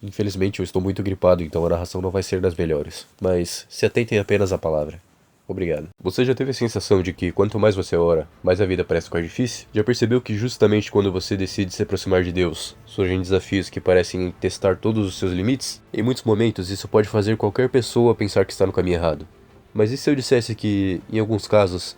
Infelizmente eu estou muito gripado, então a narração não vai ser das melhores. Mas se atentem apenas à palavra. Obrigado. Você já teve a sensação de que quanto mais você ora, mais a vida parece ficar difícil? Já percebeu que justamente quando você decide se aproximar de Deus, surgem desafios que parecem testar todos os seus limites? Em muitos momentos isso pode fazer qualquer pessoa pensar que está no caminho errado. Mas e se eu dissesse que, em alguns casos,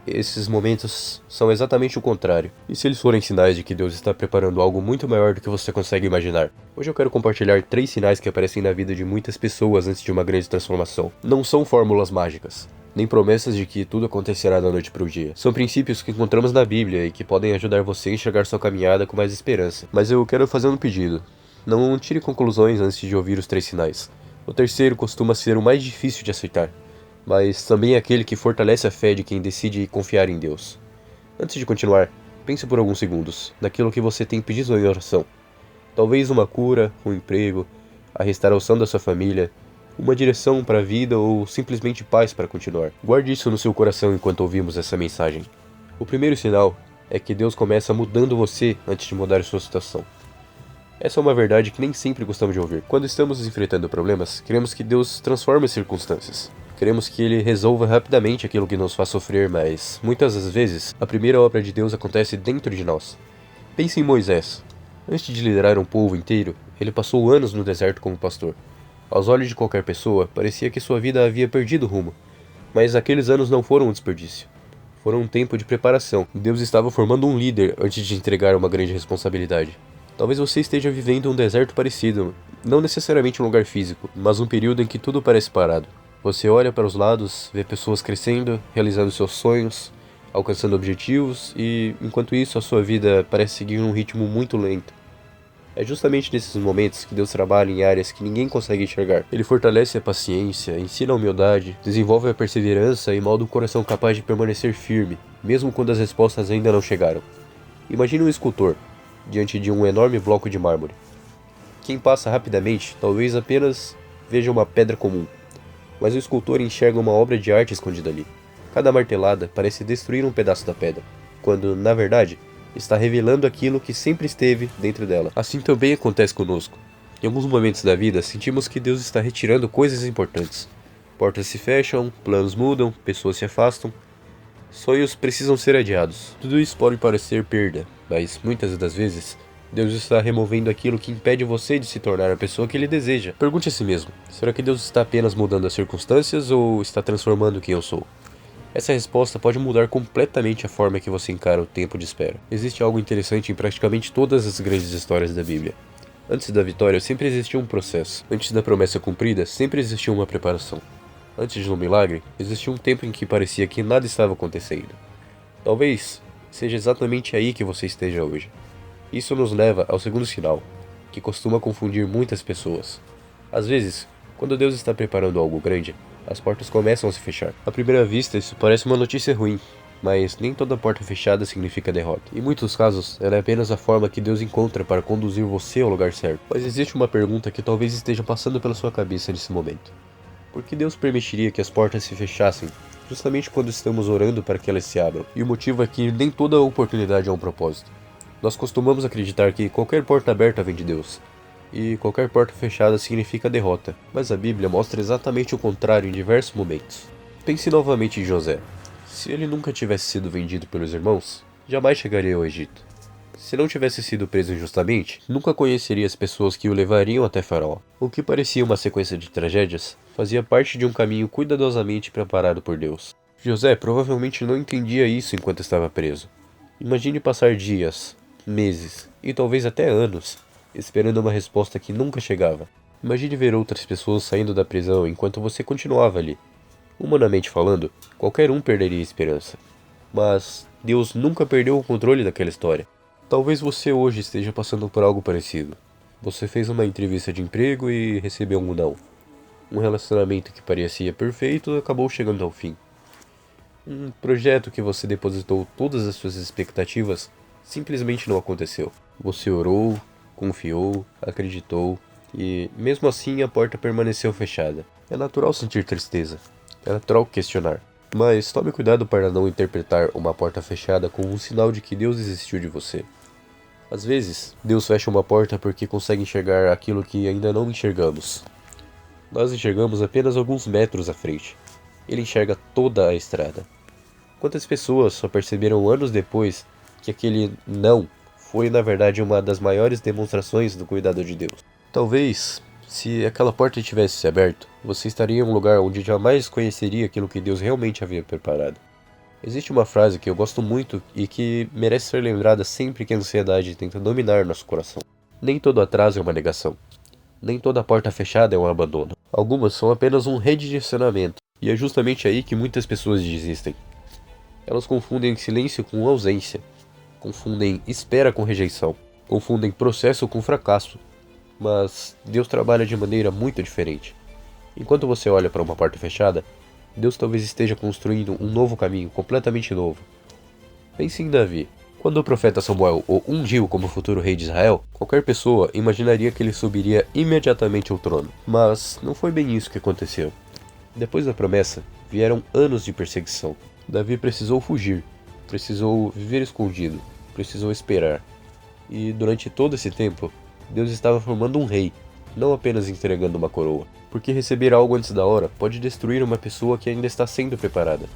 esses momentos são exatamente o contrário? E se eles forem sinais de que Deus está preparando algo muito maior do que você consegue imaginar? Hoje eu quero compartilhar 3 sinais que aparecem na vida de muitas pessoas antes de uma grande transformação. Não são fórmulas mágicas, nem promessas de que tudo acontecerá da noite para o dia. São princípios que encontramos na Bíblia e que podem ajudar você a enxergar sua caminhada com mais esperança. Mas eu quero fazer um pedido. Não tire conclusões antes de ouvir os 3 sinais. O terceiro costuma ser o mais difícil de aceitar, mas também é aquele que fortalece a fé de quem decide confiar em Deus. Antes de continuar, pense por alguns segundos naquilo que você tem pedido em oração. Talvez uma cura, um emprego, a restauração da sua família, uma direção para a vida ou simplesmente paz para continuar. Guarde isso no seu coração enquanto ouvimos essa mensagem. O primeiro sinal é que Deus começa mudando você antes de mudar a sua situação. Essa é uma verdade que nem sempre gostamos de ouvir. Quando estamos enfrentando problemas, queremos que Deus transforme as circunstâncias. Queremos que Ele resolva rapidamente aquilo que nos faz sofrer, mas muitas das vezes a primeira obra de Deus acontece dentro de nós. Pense em Moisés. Antes de liderar um povo inteiro, ele passou anos no deserto como pastor. Aos olhos de qualquer pessoa, parecia que sua vida havia perdido rumo. Mas aqueles anos não foram um desperdício. Foram um tempo de preparação. Deus estava formando um líder antes de entregar uma grande responsabilidade. Talvez você esteja vivendo um deserto parecido, não necessariamente um lugar físico, mas um período em que tudo parece parado. Você olha para os lados, vê pessoas crescendo, realizando seus sonhos, alcançando objetivos e, enquanto isso, a sua vida parece seguir um ritmo muito lento. É justamente nesses momentos que Deus trabalha em áreas que ninguém consegue enxergar. Ele fortalece a paciência, ensina a humildade, desenvolve a perseverança e molda um coração capaz de permanecer firme, mesmo quando as respostas ainda não chegaram. Imagine um escultor, diante de um enorme bloco de mármore. Quem passa rapidamente talvez apenas veja uma pedra comum, mas o escultor enxerga uma obra de arte escondida ali. Cada martelada parece destruir um pedaço da pedra, quando, na verdade, está revelando aquilo que sempre esteve dentro dela. Assim também acontece conosco. Em alguns momentos da vida, sentimos que Deus está retirando coisas importantes. Portas se fecham, planos mudam, pessoas se afastam. Sonhos precisam ser adiados. Tudo isso pode parecer perda, mas muitas das vezes, Deus está removendo aquilo que impede você de se tornar a pessoa que Ele deseja. Pergunte a si mesmo, será que Deus está apenas mudando as circunstâncias ou está transformando quem eu sou? Essa resposta pode mudar completamente a forma que você encara o tempo de espera. Existe algo interessante em praticamente todas as grandes histórias da Bíblia. Antes da vitória sempre existiu um processo. Antes da promessa cumprida sempre existiu uma preparação. Antes de um milagre, existia um tempo em que parecia que nada estava acontecendo. Talvez seja exatamente aí que você esteja hoje. Isso nos leva ao segundo sinal, que costuma confundir muitas pessoas. Às vezes, quando Deus está preparando algo grande, as portas começam a se fechar. À primeira vista, isso parece uma notícia ruim, mas nem toda porta fechada significa derrota. Em muitos casos, ela é apenas a forma que Deus encontra para conduzir você ao lugar certo. Mas existe uma pergunta que talvez esteja passando pela sua cabeça nesse momento. Por que Deus permitiria que as portas se fechassem, justamente quando estamos orando para que elas se abram? E o motivo é que nem toda oportunidade é um propósito. Nós costumamos acreditar que qualquer porta aberta vem de Deus, e qualquer porta fechada significa derrota, mas a Bíblia mostra exatamente o contrário em diversos momentos. Pense novamente em José. Se ele nunca tivesse sido vendido pelos irmãos, jamais chegaria ao Egito. Se não tivesse sido preso injustamente, nunca conheceria as pessoas que o levariam até Faraó. O que parecia uma sequência de tragédias, fazia parte de um caminho cuidadosamente preparado por Deus. José provavelmente não entendia isso enquanto estava preso. Imagine passar dias, meses e talvez até anos esperando uma resposta que nunca chegava. Imagine ver outras pessoas saindo da prisão enquanto você continuava ali. Humanamente falando, qualquer um perderia a esperança. Mas Deus nunca perdeu o controle daquela história. Talvez você hoje esteja passando por algo parecido. Você fez uma entrevista de emprego e recebeu um não. Um relacionamento que parecia perfeito acabou chegando ao fim. Um projeto que você depositou todas as suas expectativas simplesmente não aconteceu. Você orou, confiou, acreditou e, mesmo assim, a porta permaneceu fechada. É natural sentir tristeza. É natural questionar. Mas tome cuidado para não interpretar uma porta fechada como um sinal de que Deus desistiu de você. Às vezes, Deus fecha uma porta porque consegue enxergar aquilo que ainda não enxergamos. Nós enxergamos apenas alguns metros à frente. Ele enxerga toda a estrada. Quantas pessoas só perceberam anos depois que aquele não foi, na verdade, uma das maiores demonstrações do cuidado de Deus? Talvez, se aquela porta tivesse se aberto, você estaria em um lugar onde jamais conheceria aquilo que Deus realmente havia preparado. Existe uma frase que eu gosto muito e que merece ser lembrada sempre que a ansiedade tenta dominar nosso coração. Nem todo atraso é uma negação. Nem toda porta fechada é um abandono. Algumas são apenas um redirecionamento. E é justamente aí que muitas pessoas desistem. Elas confundem silêncio com ausência. Confundem espera com rejeição. Confundem processo com fracasso. Mas Deus trabalha de maneira muito diferente. Enquanto você olha para uma porta fechada, Deus talvez esteja construindo um novo caminho, completamente novo. Pense em Davi. Quando o profeta Samuel o ungiu como futuro rei de Israel, qualquer pessoa imaginaria que ele subiria imediatamente ao trono. Mas não foi bem isso que aconteceu. Depois da promessa, vieram anos de perseguição. Davi precisou fugir, precisou viver escondido, precisou esperar. E durante todo esse tempo, Deus estava formando um rei, não apenas entregando uma coroa. Porque receber algo antes da hora pode destruir uma pessoa que ainda está sendo preparada.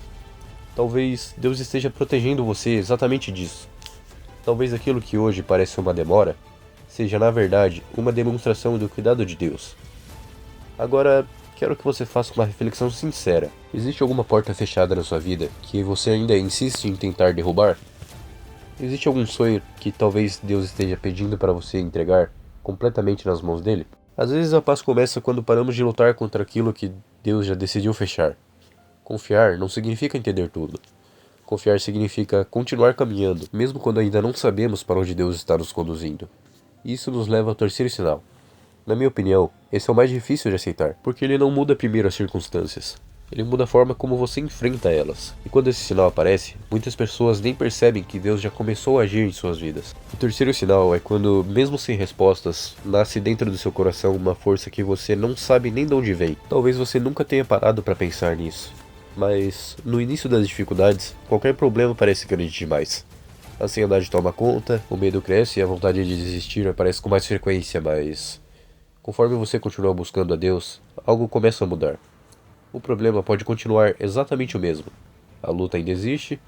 Talvez Deus esteja protegendo você exatamente disso. Talvez aquilo que hoje parece uma demora, seja na verdade uma demonstração do cuidado de Deus. Agora, quero que você faça uma reflexão sincera. Existe alguma porta fechada na sua vida que você ainda insiste em tentar derrubar? Existe algum sonho que talvez Deus esteja pedindo para você entregar completamente nas mãos dele? Às vezes a paz começa quando paramos de lutar contra aquilo que Deus já decidiu fechar. Confiar não significa entender tudo. Confiar significa continuar caminhando, mesmo quando ainda não sabemos para onde Deus está nos conduzindo. Isso nos leva ao terceiro sinal. Na minha opinião, esse é o mais difícil de aceitar, porque ele não muda primeiro as circunstâncias. Ele muda a forma como você enfrenta elas. E quando esse sinal aparece, muitas pessoas nem percebem que Deus já começou a agir em suas vidas. O terceiro sinal é quando, mesmo sem respostas, nasce dentro do seu coração uma força que você não sabe nem de onde vem. Talvez você nunca tenha parado para pensar nisso. Mas, no início das dificuldades, qualquer problema parece grande demais. A ansiedade toma conta, o medo cresce e a vontade de desistir aparece com mais frequência, mas conforme você continua buscando a Deus, algo começa a mudar. O problema pode continuar exatamente o mesmo. A luta ainda existe,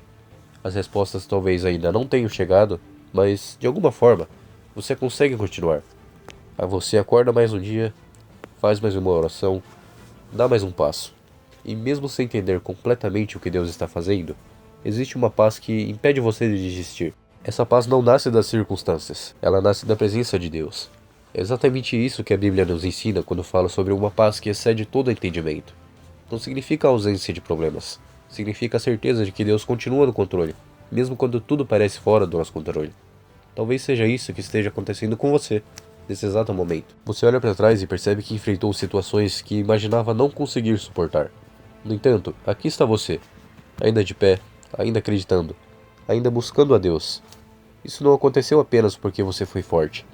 as respostas talvez ainda não tenham chegado, mas, de alguma forma, você consegue continuar. Aí você acorda mais um dia, faz mais uma oração, dá mais um passo. E mesmo sem entender completamente o que Deus está fazendo, existe uma paz que impede você de desistir. Essa paz não nasce das circunstâncias, ela nasce da presença de Deus. É exatamente isso que a Bíblia nos ensina quando fala sobre uma paz que excede todo entendimento. Não significa a ausência de problemas. Significa a certeza de que Deus continua no controle, mesmo quando tudo parece fora do nosso controle. Talvez seja isso que esteja acontecendo com você, nesse exato momento. Você olha para trás e percebe que enfrentou situações que imaginava não conseguir suportar. No entanto, aqui está você, ainda de pé, ainda acreditando, ainda buscando a Deus. Isso não aconteceu apenas porque você foi forte.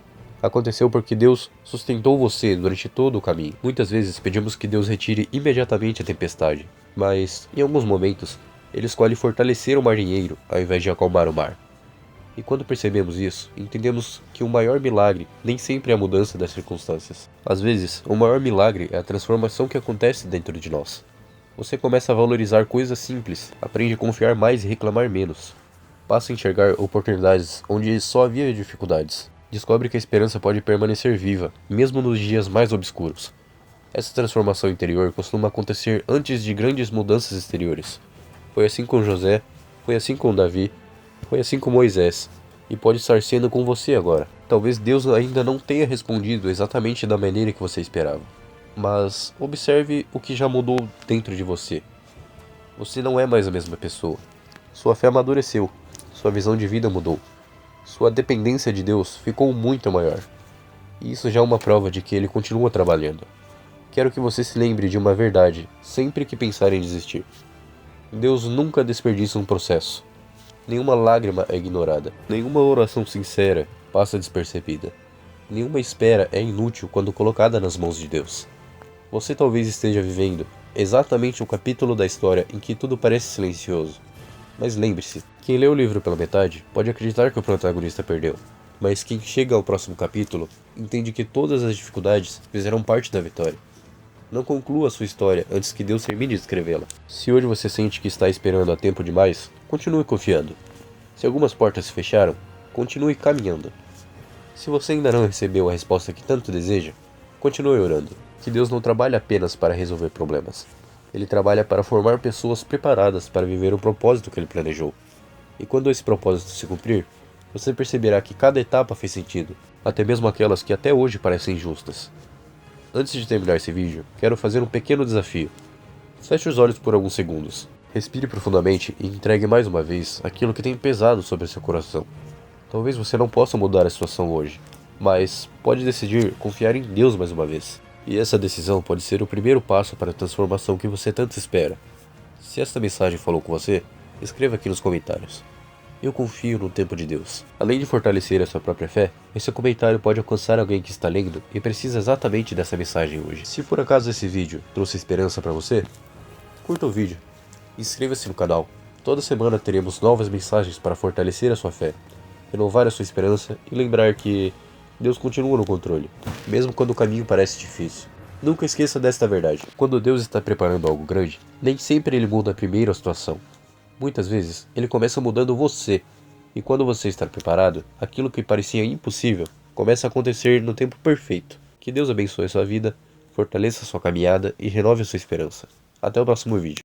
Aconteceu porque Deus sustentou você durante todo o caminho. Muitas vezes pedimos que Deus retire imediatamente a tempestade, mas, em alguns momentos, Ele escolhe fortalecer o marinheiro ao invés de acalmar o mar. E quando percebemos isso, entendemos que o maior milagre nem sempre é a mudança das circunstâncias. Às vezes, o maior milagre é a transformação que acontece dentro de nós. Você começa a valorizar coisas simples, aprende a confiar mais e reclamar menos. Passa a enxergar oportunidades onde só havia dificuldades. Descobre que a esperança pode permanecer viva, mesmo nos dias mais obscuros. Essa transformação interior costuma acontecer antes de grandes mudanças exteriores. Foi assim com José, foi assim com Davi, foi assim com Moisés, e pode estar sendo com você agora. Talvez Deus ainda não tenha respondido exatamente da maneira que você esperava, mas observe o que já mudou dentro de você. Você não é mais a mesma pessoa. Sua fé amadureceu, sua visão de vida mudou. Sua dependência de Deus ficou muito maior. E isso já é uma prova de que Ele continua trabalhando. Quero que você se lembre de uma verdade sempre que pensar em desistir. Deus nunca desperdiça um processo. Nenhuma lágrima é ignorada. Nenhuma oração sincera passa despercebida. Nenhuma espera é inútil quando colocada nas mãos de Deus. Você talvez esteja vivendo exatamente o capítulo da história em que tudo parece silencioso. Mas lembre-se, quem lê o livro pela metade pode acreditar que o protagonista perdeu. Mas quem chega ao próximo capítulo entende que todas as dificuldades fizeram parte da vitória. Não conclua sua história antes que Deus termine de escrevê-la. Se hoje você sente que está esperando há tempo demais, continue confiando. Se algumas portas se fecharam, continue caminhando. Se você ainda não recebeu a resposta que tanto deseja, continue orando. Que Deus não trabalha apenas para resolver problemas. Ele trabalha para formar pessoas preparadas para viver o propósito que ele planejou. E quando esse propósito se cumprir, você perceberá que cada etapa fez sentido, até mesmo aquelas que até hoje parecem injustas. Antes de terminar esse vídeo, quero fazer um pequeno desafio. Feche os olhos por alguns segundos. Respire profundamente e entregue mais uma vez aquilo que tem pesado sobre seu coração. Talvez você não possa mudar a situação hoje, mas pode decidir confiar em Deus mais uma vez. E essa decisão pode ser o primeiro passo para a transformação que você tanto espera. Se esta mensagem falou com você, escreva aqui nos comentários. Eu confio no tempo de Deus. Além de fortalecer a sua própria fé, esse comentário pode alcançar alguém que está lendo e precisa exatamente dessa mensagem hoje. Se por acaso esse vídeo trouxe esperança para você, curta o vídeo, inscreva-se no canal. Toda semana teremos novas mensagens para fortalecer a sua fé, renovar a sua esperança e lembrar que Deus continua no controle, mesmo quando o caminho parece difícil. Nunca esqueça desta verdade. Quando Deus está preparando algo grande, nem sempre Ele muda primeiro a situação. Muitas vezes, Ele começa mudando você. E quando você está preparado, aquilo que parecia impossível começa a acontecer no tempo perfeito. Que Deus abençoe a sua vida, fortaleça a sua caminhada e renove a sua esperança. Até o próximo vídeo.